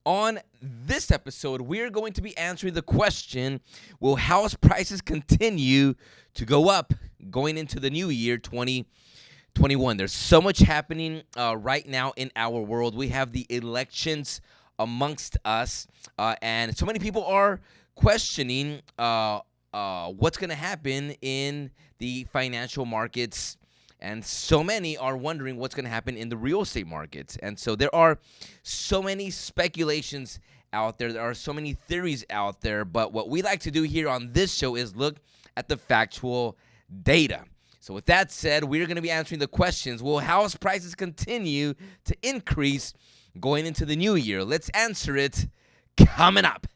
On this episode, we're going to be answering the question, will house prices continue to go up going into the new year, 2021? There's so much happening right now in our world. We have the elections amongst us, and so many people are questioning what's going to happen in the financial markets, and so many are wondering what's going to happen in the real estate markets. And so there are so many speculations out there. There are so many theories out there. But what we like to do here on this show is look at the factual data. So with that said, we're going to be answering the questions. Will house prices continue to increase going into the new year? Let's answer it coming up.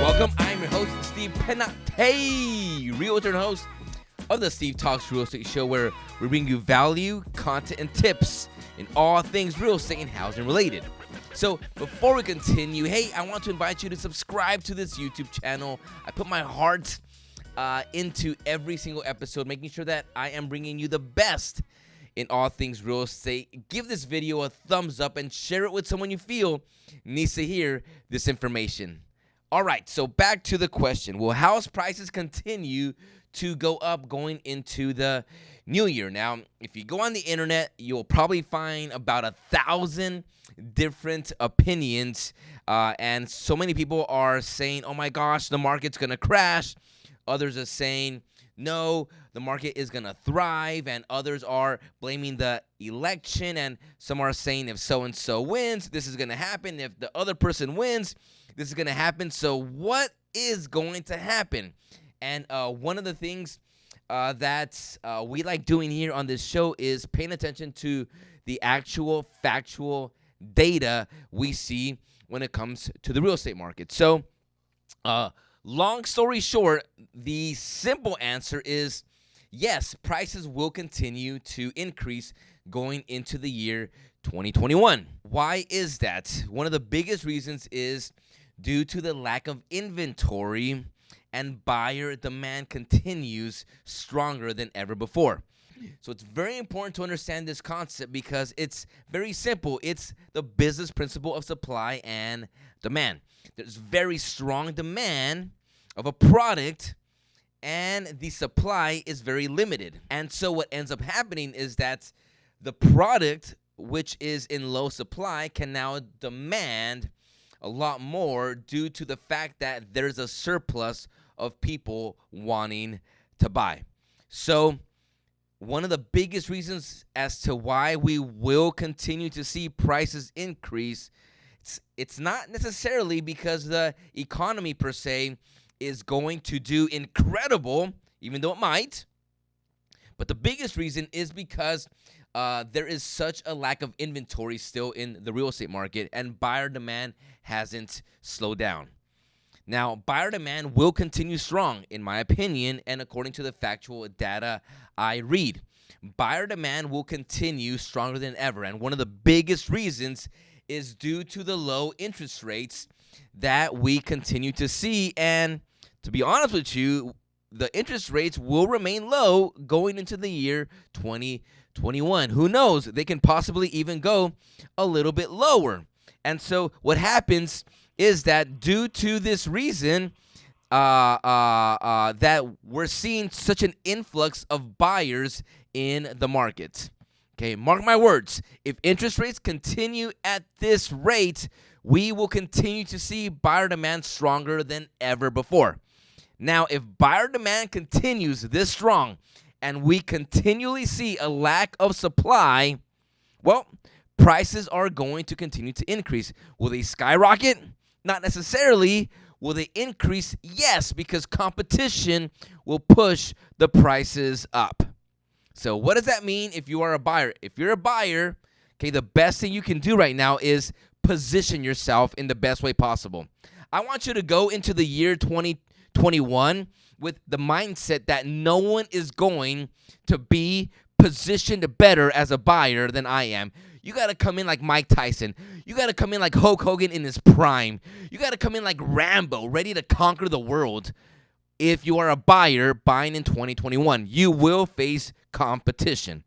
Welcome, I'm your host, Steve Penate, realtor and host of the Steve Talks Real Estate Show, where we bring you value, content, and tips in all things real estate and housing related. So before we continue, hey, I want to invite you to subscribe to this YouTube channel. I put my heart into every single episode, making sure that I am bringing you the best in all things real estate. Give this video a thumbs up and share it with someone you feel needs to hear this information. All right, so back to the question. Will house prices continue to go up going into the new year? Now, if you go on the internet, you'll probably find about 1,000 different opinions, and so many people are saying, oh my gosh, the market's going to crash. Others are saying, no, the market is going to thrive, and others are blaming the election, and some are saying if so-and-so wins, this is going to happen. If the other person wins, this is going to happen. So what is going to happen? And one of the things that we like doing here on this show is paying attention to the actual factual data we see when it comes to the real estate market. So long story short, the simple answer is yes, prices will continue to increase going into the year 2021. Why is that? One of the biggest reasons is due to the lack of inventory, and buyer demand continues stronger than ever before. So it's very important to understand this concept because it's very simple. It's the business principle of supply and demand. There's very strong demand of a product, and the supply is very limited. And so what ends up happening is that the product, which is in low supply, can now demand a lot more due to the fact that there's a surplus of people wanting to buy. So one of the biggest reasons as to why we will continue to see prices increase, it's not necessarily because the economy per se is going to do incredible, even though it might. But the biggest reason is because there is such a lack of inventory still in the real estate market, and buyer demand hasn't slowed down. Now, buyer demand will continue strong, in my opinion, and according to the factual data I read. Buyer demand will continue stronger than ever, and one of the biggest reasons is due to the low interest rates that we continue to see. And to be honest with you, the interest rates will remain low going into the year 2021. Who knows? They can possibly even go a little bit lower. And so what happens is that due to this reason that we're seeing such an influx of buyers in the market. Okay, mark my words. If interest rates continue at this rate, we will continue to see buyer demand stronger than ever before. Now, if buyer demand continues this strong and we continually see a lack of supply, well, prices are going to continue to increase. Will they skyrocket? Not necessarily. Will they increase? Yes, because competition will push the prices up. So what does that mean if you are a buyer? If you're a buyer, okay, the best thing you can do right now is position yourself in the best way possible. I want you to go into the year 2021 with the mindset that no one is going to be positioned better as a buyer than I am. You got to come in like Mike Tyson. You got to come in like Hulk Hogan in his prime. You got to come in like Rambo, ready to conquer the world. if you are a buyer buying in 2021. You will face competition.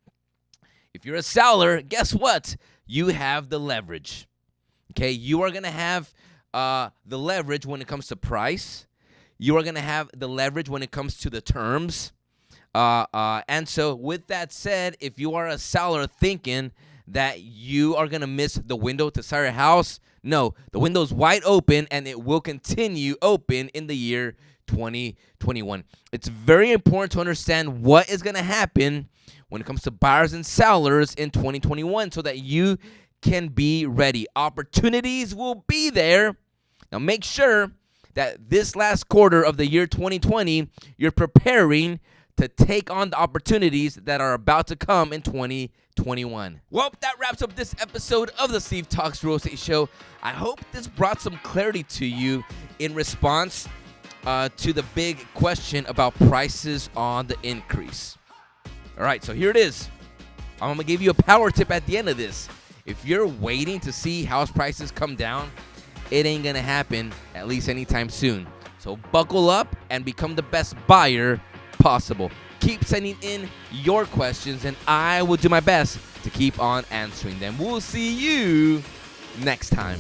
If you're a seller, guess what? You have the leverage. Okay, you are going to have the leverage when it comes to price. You are going to have the leverage when it comes to the terms. And so with that said, if you are a seller thinking that you are going to miss the window to sell your house, no, the window's wide open and it will continue open in the year 2021. It's very important to understand what is going to happen when it comes to buyers and sellers in 2021 so that you can be ready. Opportunities will be there. Now make sure that this last quarter of the year 2020, you're preparing to take on the opportunities that are about to come in 2021. Well, that wraps up this episode of the Steve Talks Real Estate Show. I hope this brought some clarity to you in response to the big question about prices on the increase. All right, so here it is. I'm going to give you a power tip at the end of this. If you're waiting to see house prices come down, it ain't going to happen at least anytime soon. So buckle up and become the best buyer possible. Keep sending in your questions, and I will do my best to keep on answering them. We'll see you next time.